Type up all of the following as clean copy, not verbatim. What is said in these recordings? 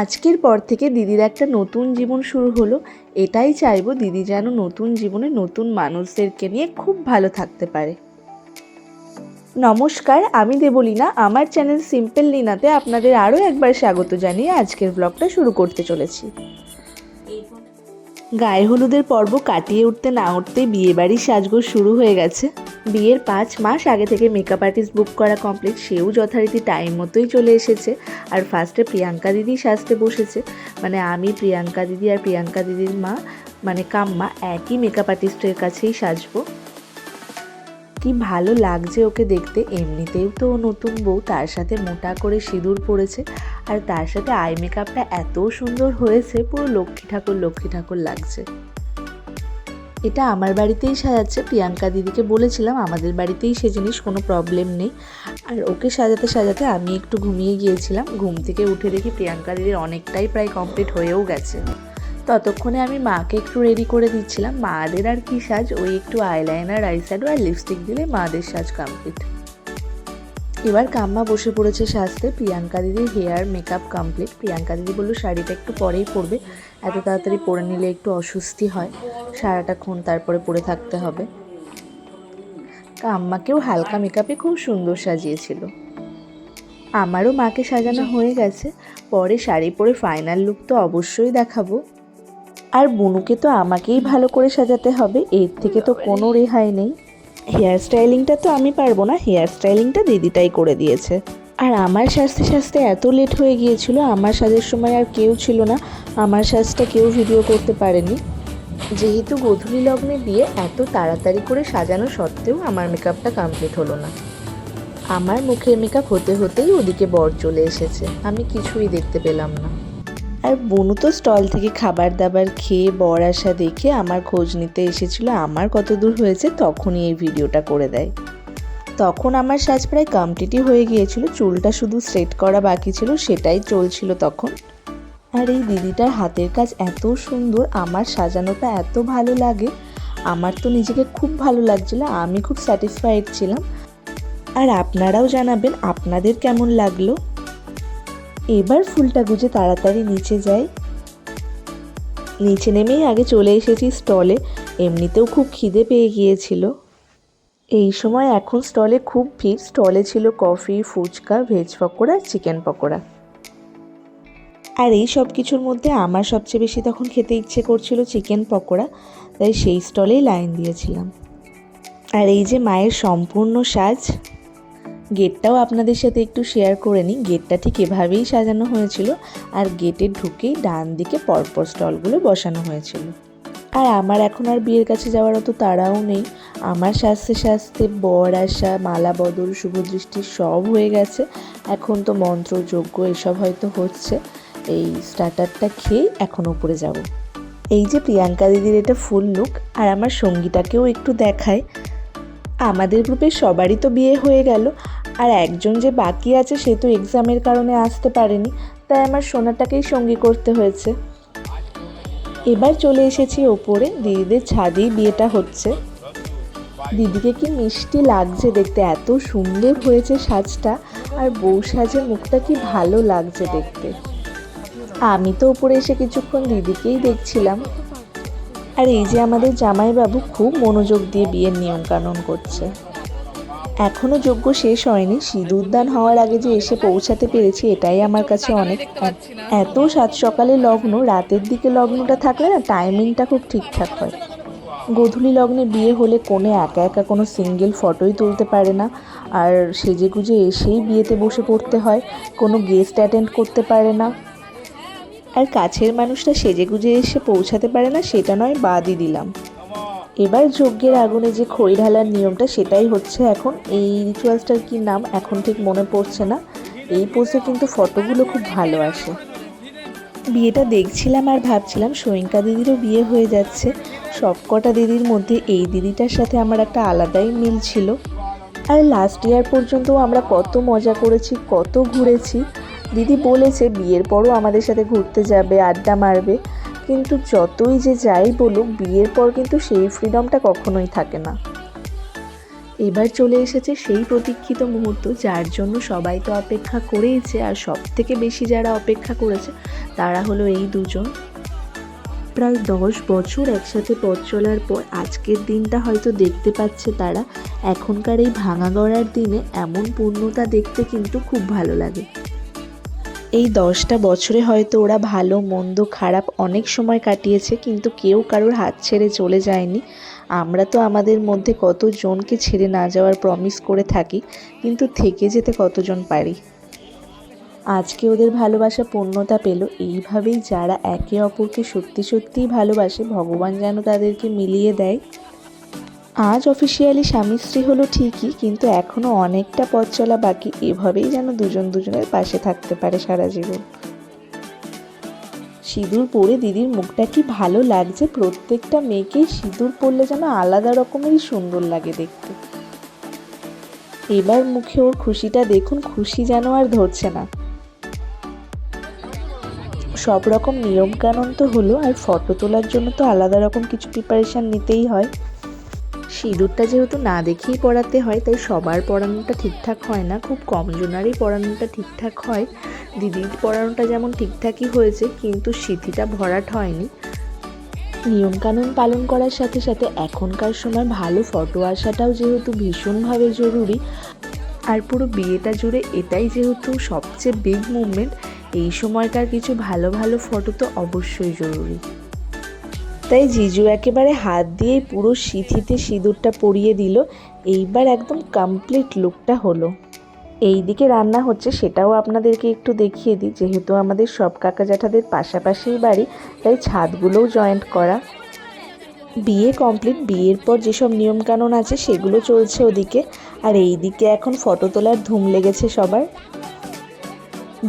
আজকের পর থেকে দিদির একটা নতুন জীবন শুরু হলো। এটাই চাইবো দিদি যেন নতুন জীবনে নতুন মানুষদেরকে নিয়ে খুব ভালো থাকতে পারে। নমস্কার, আমি দেবলীনা। আমার চ্যানেল সিম্পল লীনাতে আপনাদের আরও একবার স্বাগত জানিয়ে আজকের ব্লগটা শুরু করতে চলেছি। গায়ে হলুদের পর্ব কাটিয়ে উঠতে না উঠতেই বিয়েবাড়ির সাজগোজ শুরু হয়ে গেছে। বিয়ের 5 মাস আগে থেকে মেকআপ আর্টিস্ট বুক করা কমপ্লিট, সেও যথারীতি টাইম মতোই চলে এসেছে। আর ফার্স্টে প্রিয়াঙ্কা দিদি সাজতে বসেছে, মানে আমি, প্রিয়াঙ্কা দিদি আর প্রিয়াঙ্কা দিদির মা মানে কাম্মা একই মেকআপ আর্টিস্টের কাছেই সাজবো। কি ভালো লাগছে ওকে দেখতে। এমনিতেও তো নতুন বউ, তার সাথে মোটা করে সিঁদুর পড়েছে, আর তার সাথে আই মেকআপটা এত সুন্দর হয়েছে, পুরো লক্ষ্মী ঠাকুর লাগছে। এটা আমার বাড়িতেই সাজাচ্ছে। প্রিয়াঙ্কা দিদিকে বলেছিলাম আমাদের বাড়িতেই সে জিনিস, কোনো প্রবলেম নেই। আর ওকে সাজাতে সাজাতে আমি একটু ঘুমিয়ে গিয়েছিলাম। ঘুম থেকে উঠে দেখি প্রিয়াঙ্কা দিদির অনেকটাই প্রায় কমপ্লিট হয়েও গেছে। ততক্ষণে আমি মাকে একটু রেডি করে দিচ্ছিলাম। মাদের আর কি সাজ, ওই একটু আইলাইনার, আইশ্যাডো আর লিপস্টিক দিলে মাদের সাজ কমপ্লিট। এবার কাম্মা বসে পড়েছে সাজতে। প্রিয়াঙ্কা দিদির হেয়ার মেকআপ কমপ্লিট। প্রিয়াঙ্কা দিদি বললো শাড়িটা একটু পরেই পরবে, এত তাড়াতাড়ি পরে নিলে একটু অস্বস্তি হয়, সারাটাক্ষণ তারপরে পরে থাকতে হবে। কাম্মাকেও হালকা মেকআপে খুব সুন্দর সাজিয়েছিল। আমারও মাকে সাজানো হয়ে গেছে, পরে শাড়ি পরে ফাইনাল লুক তো অবশ্যই দেখাবো। আর বুনুকে তো আমাকেই ভালো করে সাজাতে হবে, এর থেকে তো কোনো রেহাই নেই। হেয়ার স্টাইলিংটা তো আমি পারবো না, হেয়ার স্টাইলিংটা দিদিটাই করে দিয়েছে। আর আমার সাজতে সাজতে এত লেট হয়ে গিয়েছিল, আমার সাজের সময় আর কেউ ছিল না, আমার সাজটা কেউ ভিডিও করতে পারেনি। যেহেতু গোধূলি লগ্নে বিয়ে, এত তাড়াতাড়ি করে সাজানো সত্ত্বেও আমার মেকআপটা কমপ্লিট হলো না। আমার মুখের মেকআপ হতে হতেই ওদিকে বর চলে এসেছে, আমি কিছুই দেখতে পেলাম না। আর বুনু তো স্টল থেকে খাবার দাবার খেয়ে বর আসা দেখে আমার খোঁজ নিতে এসেছিল, আমার কত দূর হয়েছে তখনই এই ভিডিওটা করে দেয়। তখন আমার সাজ প্রায় কমপ্লিটই হয়ে গিয়েছিল, চুলটা শুধু স্ট্রেট করা বাকি ছিল, সেটাই চলছিল তখন। আর এই দিদিটার হাতের কাজ এত সুন্দর, আমার সাজানোটা এত ভালো লাগে, আমার তো নিজেকে খুব ভালো লাগছিল, আমি খুব স্যাটিসফাইড ছিলাম। আর আপনারাও জানাবেন আপনাদের কেমন লাগলো। এবার ফুলটা গুজে তাড়াতাড়ি নিচে যাই। নিচে নেমেই আগে চলে এসেছি স্টলে, এমনিতেও খুব খিদে পেয়ে গিয়েছিল। এই সময় এখন স্টলে খুব ভিড়। স্টলে ছিল coffee, phuchka, veg pakora, chicken pakora. আর এই সব কিছুর মধ্যে আমার সবচেয়ে বেশি তখন খেতে ইচ্ছে করছিল চিকেন পকোড়া, তাই সেই স্টলেই লাইন দিয়েছিলাম। আর এই যে মায়ের সম্পূর্ণ সাজ, গেটটাও আপনাদের সাথে একটু শেয়ার করে নিই। গেটটা ঠিক এভাবেই সাজানো হয়েছিল, আর গেটে ঢুকেই ডান দিকে পরপর স্টলগুলো বসানো হয়েছিল। আর আমার এখন আর বিয়ের কাছে যাওয়ার অত তাড়াও নেই। আমার সাজতে সাজতে বর আসা, মালা বদল, শুভদৃষ্টি সব হয়ে গেছে। এখন তো মন্ত্র, যজ্ঞ এসব হয়তো হচ্ছে। এই স্টার্টারটা খেয়ে এখন উপরে যাব। এই যে প্রিয়াঙ্কা দিদির এটা ফুল লুক, আর আমার সঙ্গীটাকেও একটু দেখায়। আমাদের গ্রুপের সবারই তো বিয়ে হয়ে গেল, আর একজন যে বাকি আছে সে তো এক্সামের কারণে আসতে পারেনি, তাই আমার সোনাটাকেই সঙ্গী করতে হয়েছে। এবার চলে এসেছি ওপরে, দিদিদের ছাদেই বিয়েটা হচ্ছে। দিদিকে কি মিষ্টি লাগছে দেখতে, এত সুন্দর হয়েছে সাজটা, আর বউ সাজে মুখটা কি ভালো লাগছে দেখতে। আমি তো ওপরে এসে কিছুক্ষণ দিদিকেই দেখছিলাম। আর এই যে আমাদের জামাইবাবু খুব মনোযোগ দিয়ে বিয়ের নিয়মকানুন করছে। এখনও যজ্ঞ শেষ হয়নি, সিঁদুরদান হওয়ার আগে যে এসে পৌঁছাতে পেরেছি এটাই আমার কাছে অনেক। এত সাত সকালে লগ্ন, রাতের দিকে লগ্নটা থাকলে না টাইমিংটা খুব ঠিকঠাক হয়। গোধূলি লগ্নে বিয়ে হলে কোণে একা একা কোনো সিঙ্গেল ফটোই তুলতে পারে না, আর সেজে গুজে এসেই বিয়েতে বসে পড়তে হয়, কোনো গেস্ট অ্যাটেন্ড করতে পারে না। আর কাছের মানুষটা সেজে গুজে এসে পৌঁছাতে পারে না সেটা নয়, বাদই দিলাম। এবার যজ্ঞের আগুনে যে খড়ি ঢালার নিয়মটা সেটাই হচ্ছে এখন। এই রিচুয়ালসটার কি নাম এখন ঠিক মনে পড়ছে না। এই পোজে কিন্তু ফটোগুলো খুব ভালো আসে। বিয়েটা দেখছিলাম আর ভাবছিলাম সৈঙ্কা দিদিরও বিয়ে হয়ে যাচ্ছে। সবকটা দিদির মধ্যে এই দিদিটার সাথে আমার একটা আলাদাই মিল ছিল। আর লাস্ট ইয়ার পর্যন্তও আমরা কত মজা করেছি, কত ঘুরেছি। দিদি বলেছে বিয়ের পরও আমাদের সাথে ঘুরতে যাবে, আড্ডা মারবে, কিন্তু যতই যে যাই বলুক বিয়ের পর কিন্তু সেই ফ্রিডমটা কখনোই থাকে না। এবার চলে এসেছে সেই প্রতীক্ষিত মুহূর্ত, যার জন্য সবাই তো অপেক্ষা করেইছে, আর সব থেকে বেশি যারা অপেক্ষা করেছে তারা হলো এই দুজন। প্রায় 10 বছর একসাথে পথ চলার পর আজকের দিনটা হয়তো দেখতে পাচ্ছে তারা। এখনকার এই ভাঙা গড়ার দিনে এমন পূর্ণতা দেখতে কিন্তু খুব ভালো লাগে। এই 10টা বছরে হয়তো ওরা ভালো মন্দ খারাপ অনেক সময় কাটিয়েছে, কিন্তু কেউ কারোর হাত ছেড়ে চলে যায়নি। আমরা তো আমাদের মধ্যে কতজনকে ছেড়ে না যাওয়ার প্রমিস করে থাকি, কিন্তু থেকে যেতে কতজন পারি। আজকে ওদের ভালোবাসা পূর্ণতা পেল। এইভাবেই যারা একে অপরকে সত্যি সত্যিই ভালোবাসে, ভগবান যেন তাদেরকে মিলিয়ে দেয়। আজ অফিসিয়ালি স্বামী স্ত্রী হলো ঠিকই, কিন্তু এখনও অনেকটা পথ চলা বাকি। এভাবেই যেন দুজন দুজনের পাশে থাকতে পারে সারা জীবন। সিঁদুর পরে দিদির মুখটা কি ভালো লাগছে। প্রত্যেকটা মেয়েকেই সিঁদুর পরলে যেন আলাদা রকমেরই সুন্দর লাগে দেখতে। এবার মুখে ওর খুশিটা দেখুন, খুশি যেন আর ধরছে না। সব রকম নিয়মকানুন তো হলো, আর ফটো তোলার জন্য তো আলাদা রকম কিছু প্রিপারেশান নিতেই হয়। সিঁদুরটা যেহেতু না দেখেই পরাতে হয়, তাই সবার পরানোটা ঠিকঠাক হয় না, খুব কম জনারই পরানোটা ঠিকঠাক হয়। দিদির পরানোটা যেমন ঠিকঠাকই হয়েছে, কিন্তু সিঁথিটা ভরাট হয়নি। নিয়মকানুন পালন করার সাথে সাথে এখনকার সময় ভালো ফটো আসাটাও যেহেতু ভীষণভাবে জরুরি, আর পুরো বিয়েটা জুড়ে এটাই যেহেতু সবচেয়ে বিগ মুভমেন্ট, এই সময়কার কিছু ভালো ভালো ফটো তো অবশ্যই জরুরি। তাই জিজু একেবারে হাত দিয়েই পুরো সিঁথিতে সিঁদুরটা পরিয়ে দিল। এইবার একদম কমপ্লিট লুকটা হলো। এই দিকে রান্না হচ্ছে, সেটাও আপনাদেরকে একটু দেখিয়ে দিই। যেহেতু আমাদের সব কাকা জ্যাঠাদের পাশাপাশিই বাড়ি, তাই ছাদগুলোও জয়েন্ট করা। বিয়ে কমপ্লিট, বিয়ের পর যেসব নিয়মকানুন আছে সেগুলো চলছে ওদিকে, আর এই দিকে এখন ফটো তোলার ধুম লেগেছে সবার।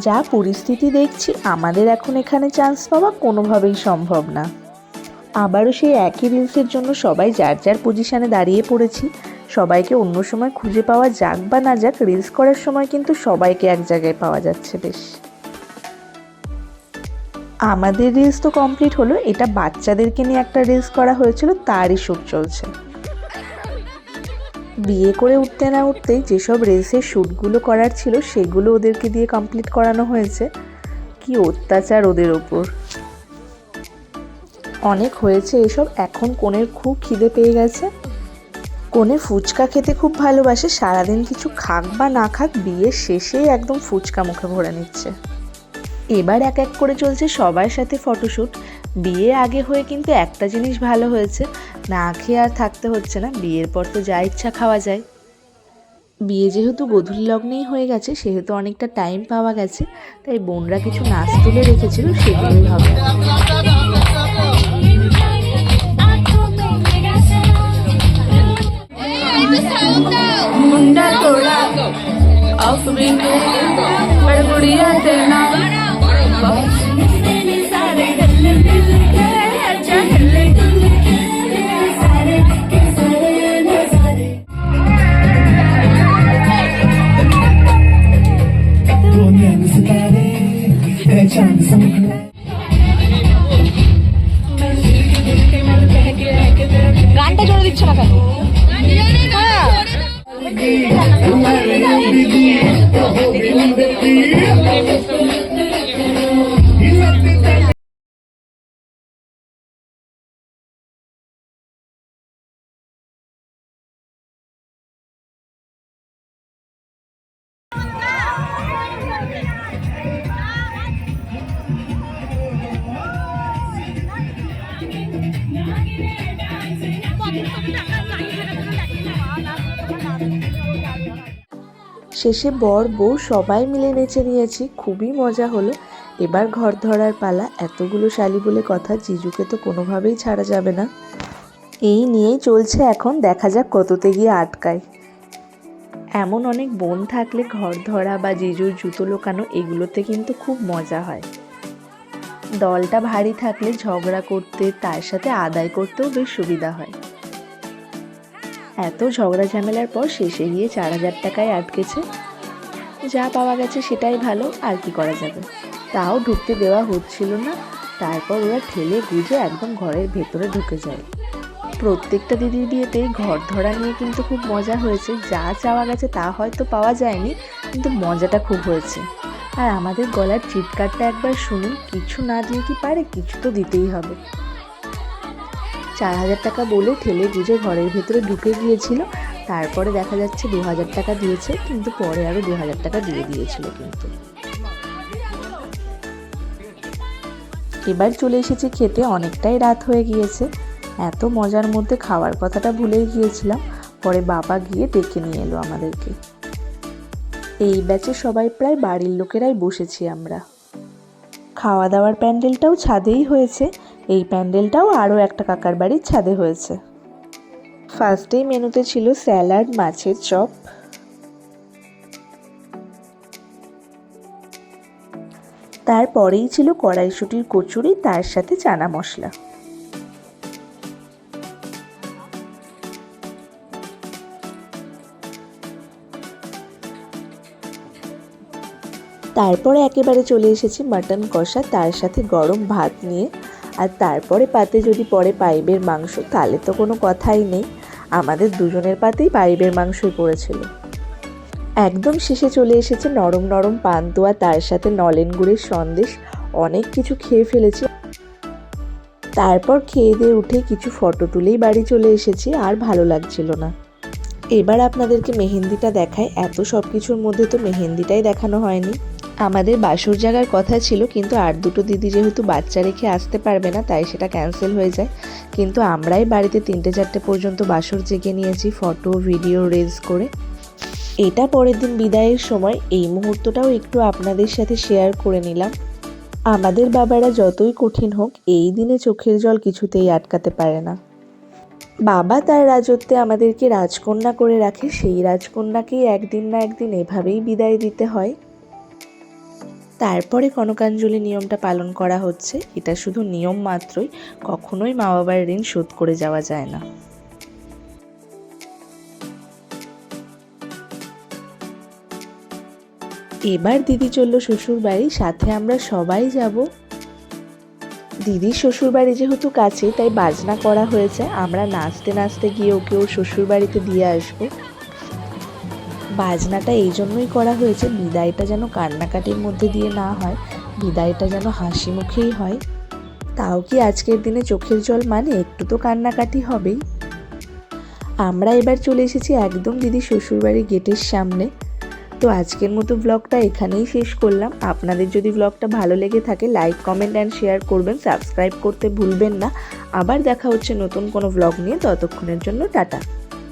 যা পরিস্থিতি দেখছি, আমাদের এখন এখানে চান্স পাওয়া কোনোভাবেই সম্ভব না। আবারও সেই একই রিলসের জন্য সবাই যার যার পজিশানে দাঁড়িয়ে পড়েছি। সবাইকে অন্য সময় খুঁজে পাওয়া যাক বা না যাক, রিলস করার সময় কিন্তু সবাইকে এক জায়গায় পাওয়া যাচ্ছে বেশ। আমাদের রিলস তো কমপ্লিট হলো, এটা বাচ্চাদেরকে নিয়ে একটা রিলস করা হয়েছিল, তারই শ্যুট চলছে। বিয়ে করে উঠতে না উঠতেই যেসব রিলসের শ্যুটগুলো করার ছিল সেগুলো ওদেরকে দিয়ে কমপ্লিট করানো হয়েছে। কি অত্যাচার ওদের ওপর। অনেক হয়েছে এসব, এখন কনের খুব খিদে পেয়ে গেছে। কনে ফুচকা খেতে খুব ভালোবাসে, সারাদিন কিছু খাক বা না খাক বিয়ের শেষেই একদম ফুচকা মুখে ভরে নিচ্ছে। এবার এক এক করে চলছে সবার সাথে ফটোশ্যুট। বিয়ে আগে হয়ে কিন্তু একটা জিনিস ভালো হয়েছে, না খেয়ে আর থাকতে হচ্ছে না, বিয়ের পর তো যা ইচ্ছা খাওয়া যায়। বিয়ে যেহেতু গোধূলি লগ্নেই হয়ে গেছে, সেহেতু অনেকটা টাইম পাওয়া গেছে, তাই বোনরা কিছু নাচ তুলে রেখেছিল, সেগুলোই হবে। গানটা জোরে দিচ্ছ না কেন? শেষে বর বউ সবাই মিলে নেচে নিয়েছি, খুবই মজা হলো। এবার ঘর ধরার পালা। এতগুলো শালি বলে কথা, জিজুকে তো কোনোভাবেই ছাড়া যাবে না। এই নিয়েই চলছে এখন, দেখা যাক কততে গিয়ে আটকায়। এমন অনেক বোন থাকলে ঘর ধরা বা জিজুর জুতো লোকানো এগুলোতে কিন্তু খুব মজা হয়। দলটা ভারী থাকলে ঝগড়া করতে, তার সাথে আদায় করতেও বেশ সুবিধা হয়। এত ঝগড়া ঝামেলার পর শেষে গিয়ে 4000 টাকায় আটকেছে। যা পাওয়া গেছে সেটাই ভালো, আর কি করা যাবে। তাও ঢুকতে দেওয়া হচ্ছিল না, তারপর ওরা ঠেলে গুজে একদম ঘরের ভেতরে ঢুকে যায়। প্রত্যেকটা দিদির বিয়েতেই ঘর ধরা নিয়ে কিন্তু খুব মজা হয়েছে। যা চাওয়া গেছে তা হয়তো পাওয়া যায়নি, কিন্তু মজাটা খুব হয়েছে। আর আমাদের গলার চিৎকারটা একবার শুনুন, কিছু না দিয়ে কি পারে, কিছু তো দিতেই হবে। 4,000 টাকা বলে ঠেলে বুঝে ঘরের ভেতরে ঢুকে গিয়েছিল। তারপরে দেখা যাচ্ছে 2,000 টাকা দিয়েছে, কিন্তু পরে আরও 2,000 টাকা দিয়ে দিয়েছিল। কিন্তু এবার চলে এসেছি খেতে, অনেকটাই রাত হয়ে গিয়েছে। এত মজার মধ্যে খাওয়ার কথাটা ভুলেই গিয়েছিলাম। পরে বাবা গিয়ে ডেকে নিয়ে এলো আমাদেরকে। এই ব্যাচে সবাই প্রায় বাড়ির লোকেরাই বসেছি আমরা। খাওয়া দাওয়ার প্যান্ডেলটাও ছাদেই হয়েছে। এই প্যান্ডেলটাও আরও একটা কাকার বাড়ির ছাদে হয়েছে। ফার্স্টেই মেনুতে ছিল স্যালাড, মাছের চপ, তারপরেই ছিল কড়াইশুঁটির কচুরি, তার সাথে চানা মশলা। তারপরে একেবারে চলে এসেছি মাটন কষা, তার সাথে গরম ভাত নিয়ে। আর তারপরে পাতে যদি পড়ে পাইপের মাংস, তাহলে তো কোনো কথাই নেই। আমাদের দুজনের পাতেই পাইপের মাংসই পড়েছিল। একদম শেষে চলে এসেছে নরম নরম পান্তুয়া, তার সাথে নলেন গুড়ের সন্দেশ। অনেক কিছু খেয়ে ফেলেছি। তারপর খেয়ে দিয়ে উঠে কিছু ফটো তুলেই বাড়ি চলে এসেছি, আর ভালো লাগছিল না। এবার আপনাদেরকে মেহেন্দিটা দেখায়। এত সব কিছুর মধ্যে তো মেহেন্দিটাই দেখানো হয়নি। আমাদের বাসর জাগার কথা ছিল, কিন্তু আর দুটো দিদি যেহেতু বাচ্চা রেখে আসতে পারবে না, তাই সেটা ক্যান্সেল হয়ে যায়। কিন্তু আমরাই বাড়িতে 3টে-4টে পর্যন্ত বাসর জেগে নিয়েছি, ফটো ভিডিও রিলস করে। এটা পরের দিন বিদায়ের সময়। এই মুহূর্তটাও একটু আপনাদের সাথে শেয়ার করে নিলাম। আমাদের বাবারা যতই কঠিন হোক, এই দিনে চোখের জল কিছুতেই আটকাতে পারে না। বাবা তার রাজত্বে আমাদেরকে রাজকন্যা করে রাখে, সেই রাজকন্যাকেই একদিন না একদিন এভাবেই বিদায় দিতে হয়। তারপরে কনকাঞ্জলি নিয়মটা পালন করা হচ্ছে। এটা শুধু নিয়ম মাত্রই, কখনোই মা বাবার ঋণ শোধ করে যাওয়া যায় না। এবার দিদি চলল শ্বশুর বাড়ি, সাথে আমরা সবাই যাব। দিদির শ্বশুর বাড়ি যেহেতু কাছে, তাই বাজনা করা হয়েছে। আমরা নাচতে নাচতে গিয়ে ওকে ওর শ্বশুর বাড়িতে দিয়ে আসবো। বাজনাটা এই জন্যই করা হয়েছে, বিদায়টা যেন কান্নাকাটির মধ্যে দিয়ে না হয়, বিদায়টা যেন হাসি মুখেই হয়। তাও কি আজকের দিনে চোখের জল মানে, একটু তো কান্নাকাটি হবেই। আমরা এবার চলে এসেছি একদম দিদির শ্বশুরবাড়ির গেটের সামনে। তো আজকের মতো ব্লগটা এখানেই শেষ করলাম। আপনাদের যদি ব্লগটা ভালো লেগে থাকে, লাইক, কমেন্ট অ্যান্ড শেয়ার করবেন, সাবস্ক্রাইব করতে ভুলবেন না। আবার দেখা হচ্ছে নতুন কোনো ব্লগ নিয়ে। ততক্ষণের জন্য টাটা।